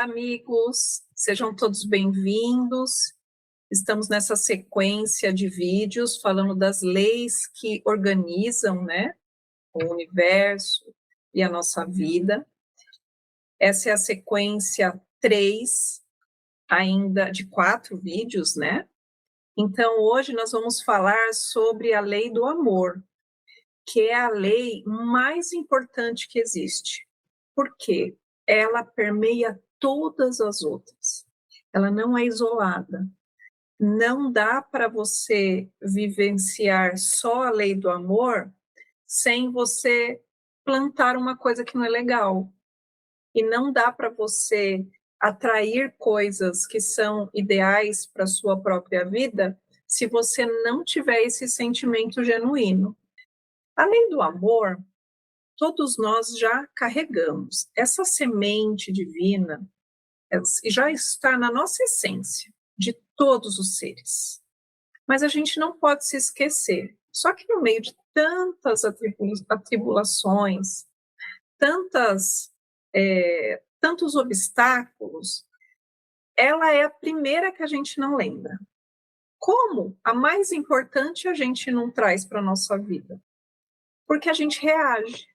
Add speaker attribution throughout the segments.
Speaker 1: Olá, amigos, sejam todos bem-vindos. Estamos nessa sequência de vídeos falando das leis que organizam, né, o universo e a nossa vida. Essa é a sequência 3, ainda de 4 vídeos, né? Então, hoje nós vamos falar sobre a lei do amor, que é a lei mais importante que existe. Por quê? Ela permeia todas as outras. Ela não é isolada. Não dá para você vivenciar só a lei do amor sem você plantar uma coisa que não é legal. E não dá para você atrair coisas que são ideais para a sua própria vida se você não tiver esse sentimento genuíno. A lei do amor, todos nós já carregamos. Essa semente divina já está na nossa essência, de todos os seres. Mas a gente não pode se esquecer. Só que no meio de tantas atribulações, tantos obstáculos, ela é a primeira que a gente não lembra. Como a mais importante a gente não traz para a nossa vida? Porque a gente reage.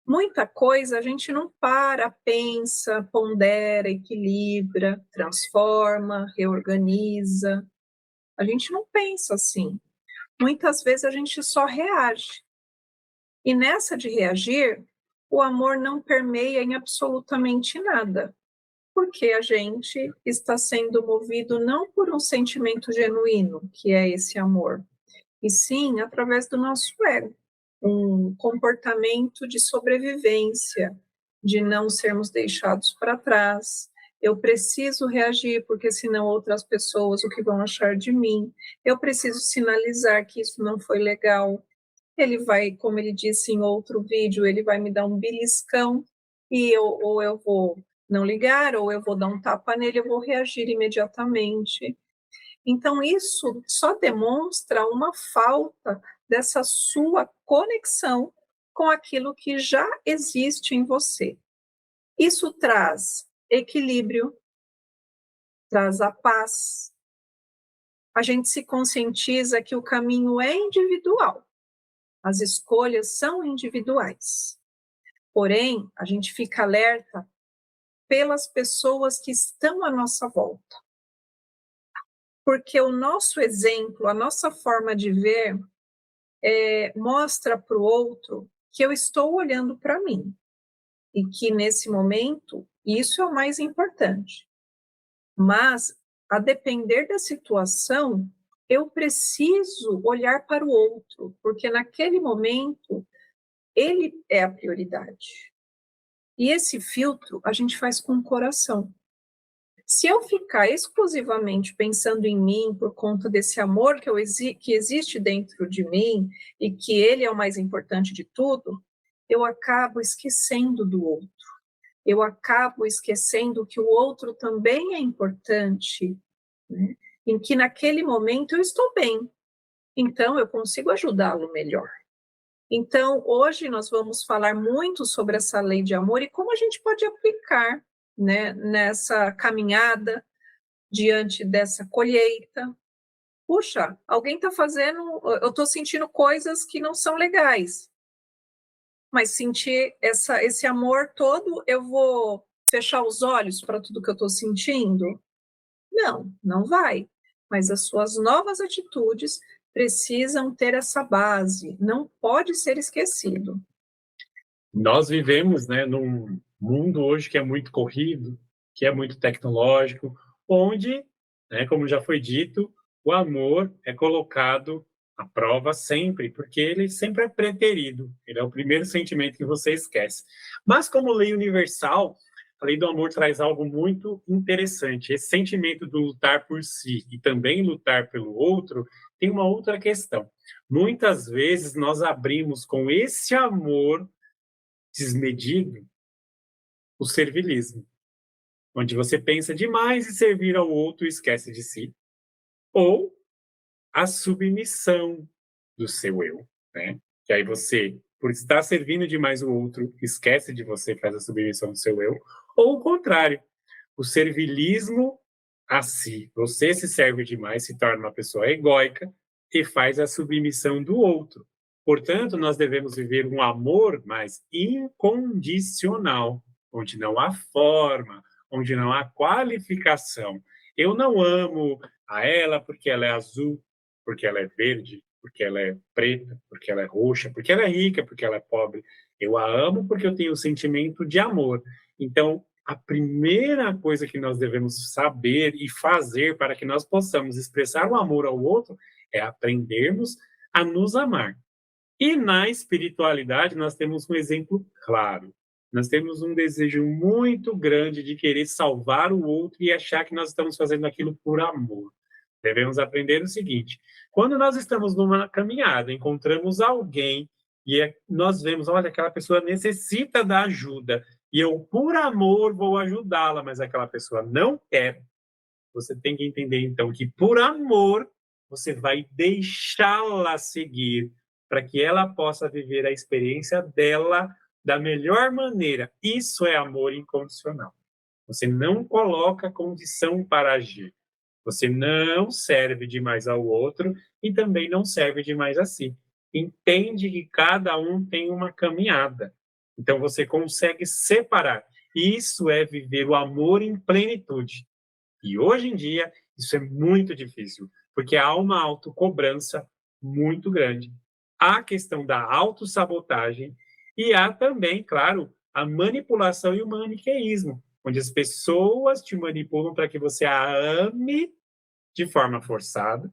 Speaker 1: Muita coisa a gente não para, pensa, pondera, equilibra, transforma, reorganiza. A gente não pensa assim. Muitas vezes a gente só reage. E nessa de reagir, o amor não permeia em absolutamente nada, porque a gente está sendo movido não por um sentimento genuíno, que é esse amor, e sim através do nosso ego. Um comportamento de sobrevivência, de não sermos deixados para trás. Eu preciso reagir, porque senão outras pessoas, o que vão achar de mim? Eu preciso sinalizar que isso não foi legal. Ele vai, como ele disse em outro vídeo, ele vai me dar um beliscão, e ou eu vou não ligar, ou eu vou dar um tapa nele, eu vou reagir imediatamente. Então, isso só demonstra uma falta dessa sua conexão com aquilo que já existe em você. Isso traz equilíbrio, traz a paz. A gente se conscientiza que o caminho é individual, as escolhas são individuais. Porém, a gente fica alerta pelas pessoas que estão à nossa volta. Porque o nosso exemplo, a nossa forma de ver, mostra para o outro que eu estou olhando para mim e que nesse momento isso é o mais importante. Mas, a depender da situação, eu preciso olhar para o outro, porque naquele momento ele é a prioridade. E esse filtro a gente faz com o coração. Se eu ficar exclusivamente pensando em mim por conta desse amor que existe dentro de mim e que ele é o mais importante de tudo, eu acabo esquecendo do outro. Eu acabo esquecendo que o outro também é importante, né? Em que naquele momento eu estou bem, então eu consigo ajudá-lo melhor. Então, hoje nós vamos falar muito sobre essa lei de amor e como a gente pode aplicar, né, nessa caminhada diante dessa colheita. Puxa, alguém está fazendo, eu estou sentindo coisas que não são legais, mas sentir esse amor todo, eu vou fechar os olhos para tudo que eu estou sentindo? Não, não vai. Mas as suas novas atitudes precisam ter essa base, não pode ser esquecido.
Speaker 2: Nós vivemos, né, num mundo hoje que é muito corrido, que é muito tecnológico, onde, né, como já foi dito, o amor é colocado à prova sempre, porque ele sempre é preterido. Ele é o primeiro sentimento que você esquece. Mas como lei universal, a lei do amor traz algo muito interessante. Esse sentimento do lutar por si e também lutar pelo outro tem uma outra questão. Muitas vezes nós abrimos com esse amor desmedido o servilismo, onde você pensa demais em servir ao outro e esquece de si, ou a submissão do seu eu, né? Que aí você, por estar servindo demais o outro, esquece de você, faz a submissão do seu eu, Ou o contrário, o servilismo a si. Você se serve demais, se torna uma pessoa egóica e faz a submissão do outro. Portanto, nós devemos viver um amor mais incondicional, onde não há forma, onde não há qualificação. Eu não amo a ela porque ela é azul, porque ela é verde, porque ela é preta, porque ela é roxa, porque ela é rica, porque ela é pobre. Eu a amo porque eu tenho o sentimento de amor. Então, a primeira coisa que nós devemos saber e fazer para que nós possamos expressar o amor ao outro é aprendermos a nos amar. E na espiritualidade, nós temos um exemplo claro. Nós temos um desejo muito grande de querer salvar o outro e achar que nós estamos fazendo aquilo por amor. Devemos aprender o seguinte: quando nós estamos numa caminhada, encontramos alguém e nós vemos, olha, aquela pessoa necessita da ajuda e eu, por amor, vou ajudá-la, mas aquela pessoa não quer. Você tem que entender, então, que por amor você vai deixá-la seguir para que ela possa viver a experiência dela da melhor maneira. Isso é amor incondicional. Você não coloca condição para agir. Você não serve demais ao outro e também não serve demais a si. Entende que cada um tem uma caminhada. Então você consegue separar. Isso é viver o amor em plenitude. E hoje em dia isso é muito difícil, porque há uma autocobrança muito grande. Há a questão da autossabotagem e há também, claro, a manipulação e o maniqueísmo, onde as pessoas te manipulam para que você a ame de forma forçada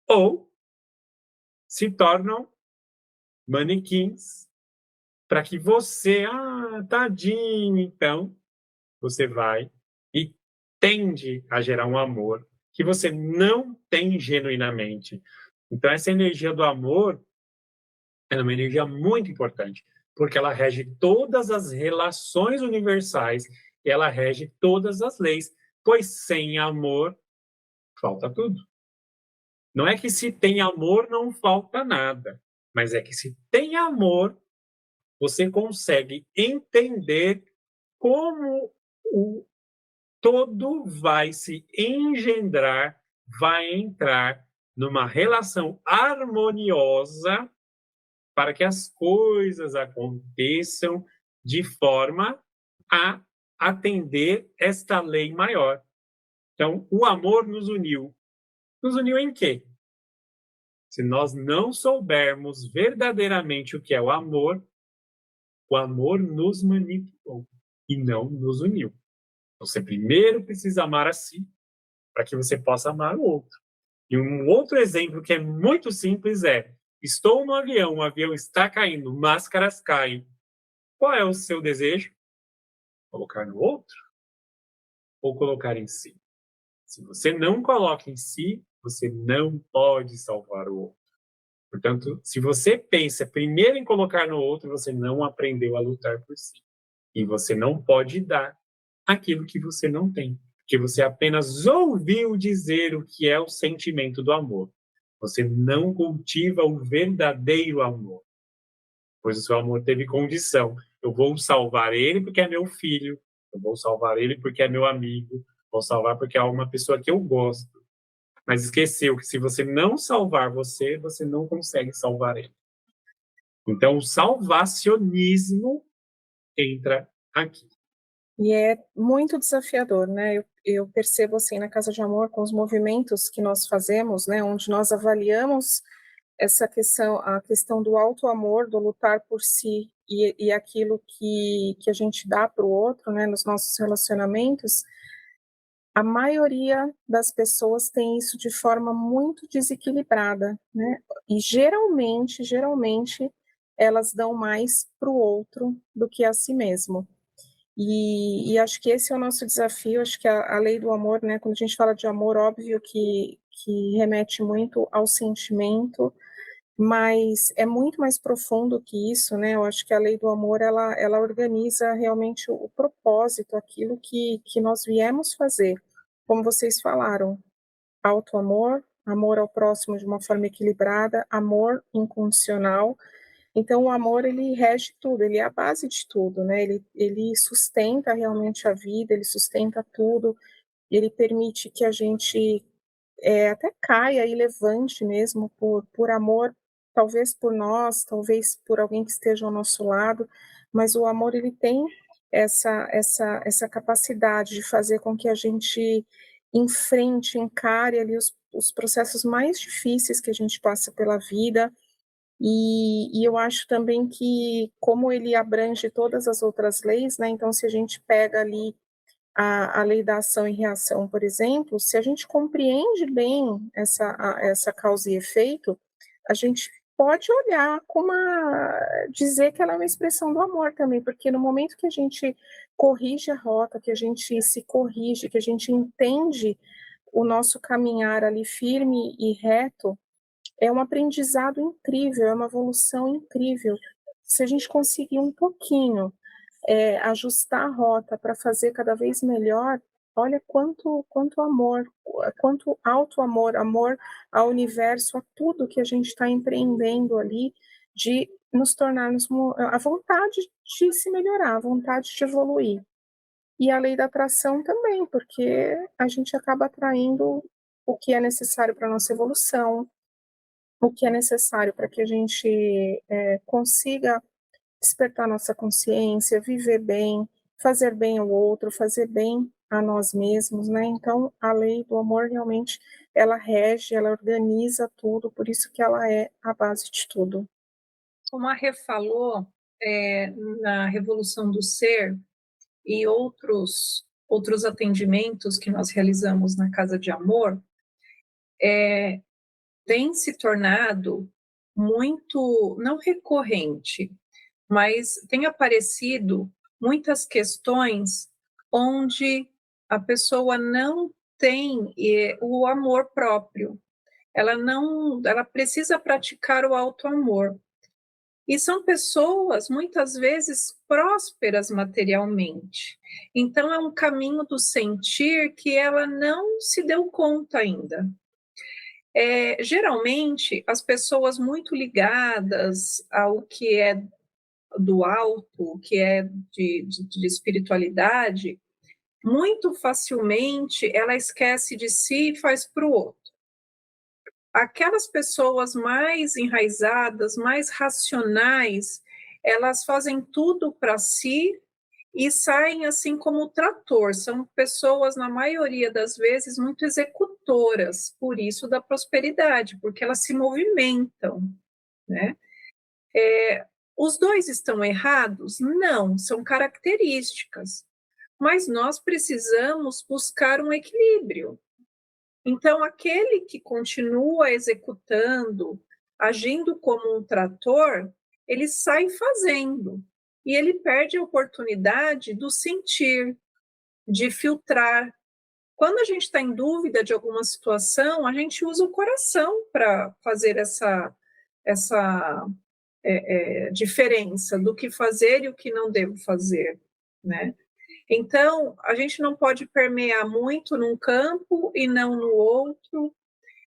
Speaker 2: ou se tornam manequins para que você, tadinho, então, você vai e tende a gerar um amor que você não tem genuinamente. Então, essa energia do amor é uma energia muito importante, porque ela rege todas as relações universais e ela rege todas as leis, pois sem amor falta tudo. Não é que se tem amor não falta nada, mas é que se tem amor, você consegue entender como o todo vai se engendrar, vai entrar numa relação harmoniosa para que as coisas aconteçam de forma a atender esta lei maior. Então, o amor nos uniu. Nos uniu em quê? Se nós não soubermos verdadeiramente o que é o amor nos manipulou e não nos uniu. Você primeiro precisa amar a si, para que você possa amar o outro. E um outro exemplo que é muito simples é: estou no avião, o avião está caindo, máscaras caem. Qual é o seu desejo? Colocar no outro ou colocar em si? Se você não coloca em si, você não pode salvar o outro. Portanto, se você pensa primeiro em colocar no outro, você não aprendeu a lutar por si. E você não pode dar aquilo que você não tem, porque você apenas ouviu dizer o que é o sentimento do amor. Você não cultiva o verdadeiro amor, pois o seu amor teve condição. Eu vou salvar ele porque é meu filho, eu vou salvar ele porque é meu amigo, vou salvar porque é uma pessoa que eu gosto. Mas esqueceu que se você não salvar você, você não consegue salvar ele. Então, o salvacionismo entra aqui.
Speaker 3: E é muito desafiador, né? Eu percebo assim na Casa de Amor, com os movimentos que nós fazemos, né, onde nós avaliamos essa questão, a questão do auto-amor, do lutar por si e aquilo que a gente dá para o outro, né, nos nossos relacionamentos. A maioria das pessoas tem isso de forma muito desequilibrada, né? E geralmente, elas dão mais para o outro do que a si mesmo. E acho que esse é o nosso desafio. Acho que a lei do amor, né? Quando a gente fala de amor, óbvio que remete muito ao sentimento, mas é muito mais profundo que isso, né? Eu acho que a lei do amor, ela organiza realmente o propósito, aquilo que nós viemos fazer. Como vocês falaram, auto-amor, amor ao próximo de uma forma equilibrada, amor incondicional, Então, o amor, ele rege tudo, ele é a base de tudo, né? Ele sustenta realmente a vida, ele sustenta tudo, ele permite que a gente até caia e levante mesmo por amor, talvez por nós, talvez por alguém que esteja ao nosso lado, mas o amor, ele tem essa capacidade de fazer com que a gente enfrente, encare ali os processos mais difíceis que a gente passa pela vida, e eu acho também que, como ele abrange todas as outras leis, né, então se a gente pega ali a lei da ação e reação, por exemplo, se a gente compreende bem essa causa e efeito, a gente pode olhar dizer que ela é uma expressão do amor também, porque no momento que a gente corrige a rota, que a gente se corrige, que a gente entende o nosso caminhar ali firme e reto, é um aprendizado incrível, é uma evolução incrível. Se a gente conseguir um pouquinho ajustar a rota para fazer cada vez melhor, olha quanto amor, quanto alto amor, amor ao universo, a tudo que a gente está empreendendo ali, de nos tornarmos a vontade de se melhorar, a vontade de evoluir. E a lei da atração também, porque a gente acaba atraindo o que é necessário para a nossa evolução, o que é necessário para que a gente consiga despertar nossa consciência, viver bem, fazer bem ao outro, fazer bem a nós mesmos, né? Então, a lei do amor realmente, ela rege, ela organiza tudo, por isso que ela é a base de tudo.
Speaker 1: Como a Rê falou, na Revolução do Ser e outros atendimentos que nós realizamos na Casa de Amor, tem se tornado muito, não recorrente, mas tem aparecido muitas questões onde a pessoa não tem o amor próprio. Ela precisa praticar o auto-amor. E são pessoas, muitas vezes, prósperas materialmente. Então, é um caminho do sentir que ela não se deu conta ainda. Geralmente, as pessoas muito ligadas ao que é do alto, que é de espiritualidade, muito facilmente ela esquece de si e faz para o outro. Aquelas pessoas mais enraizadas, mais racionais, elas fazem tudo para si e saem assim como o trator. São pessoas, na maioria das vezes, muito executoras, por isso da prosperidade, porque elas se movimentam, né? Os dois estão errados? Não, são características. Mas nós precisamos buscar um equilíbrio. Então, aquele que continua executando, agindo como um trator, ele sai fazendo. E ele perde a oportunidade do sentir, de filtrar. Quando a gente está em dúvida de alguma situação, a gente usa o coração para fazer essa diferença do que fazer e o que não devo fazer, né? Então, a gente não pode permear muito num campo e não no outro.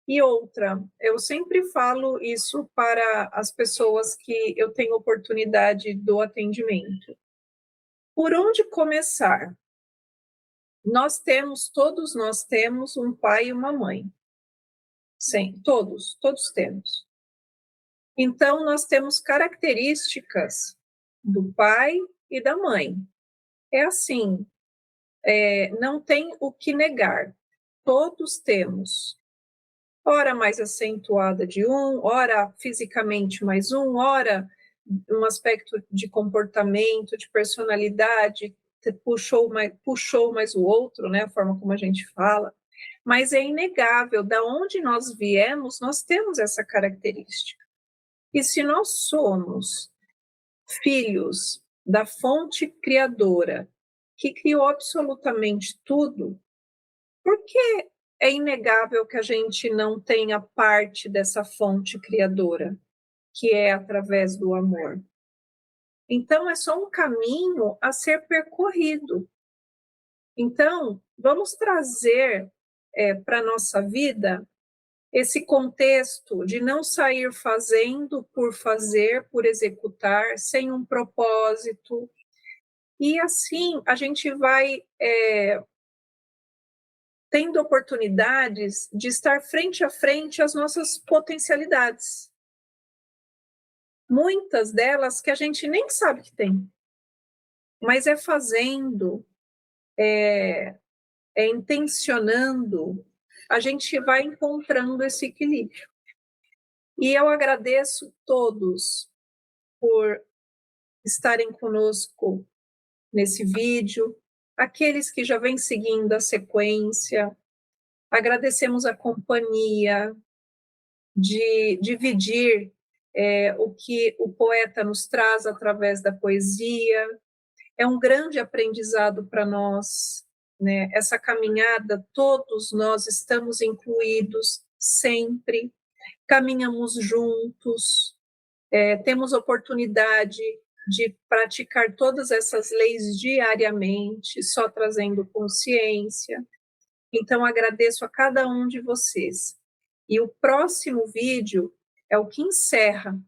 Speaker 1: E outra, eu sempre falo isso para as pessoas que eu tenho oportunidade do atendimento. Por onde começar? Todos nós temos um pai e uma mãe. Sim, todos temos. Então, nós temos características do pai e da mãe. É assim, não tem o que negar. Todos temos. Ora mais acentuada de um, ora fisicamente mais um, ora um aspecto de comportamento, de personalidade, puxou mais o outro, né? A forma como a gente fala. Mas é inegável, da onde nós viemos, nós temos essa característica. E se nós somos filhos da fonte criadora, que criou absolutamente tudo, por que é inegável que a gente não tenha parte dessa fonte criadora, que é através do amor? Então, é só um caminho a ser percorrido. Então, vamos trazer para a nossa vida esse contexto de não sair fazendo por fazer, por executar, sem um propósito. E assim a gente vai tendo oportunidades de estar frente a frente às nossas potencialidades. Muitas delas que a gente nem sabe que tem, mas é fazendo, intencionando, a gente vai encontrando esse equilíbrio. E eu agradeço todos por estarem conosco nesse vídeo, aqueles que já vêm seguindo a sequência, agradecemos a companhia de dividir o que o poeta nos traz através da poesia. É um grande aprendizado para nós, né? Essa caminhada, todos nós estamos incluídos sempre, caminhamos juntos, temos oportunidade de praticar todas essas leis diariamente, só trazendo consciência. Então, agradeço a cada um de vocês. E o próximo vídeo é o que encerra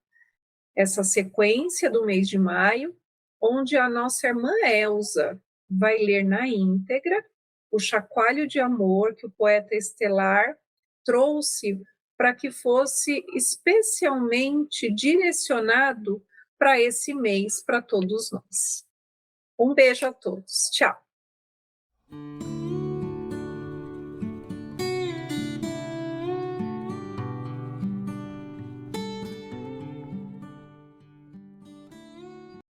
Speaker 1: essa sequência do mês de maio, onde a nossa irmã Elza vai ler na íntegra o Chacoalho de Amor que o poeta estelar trouxe para que fosse especialmente direcionado para esse mês, para todos nós. Um beijo a todos. Tchau.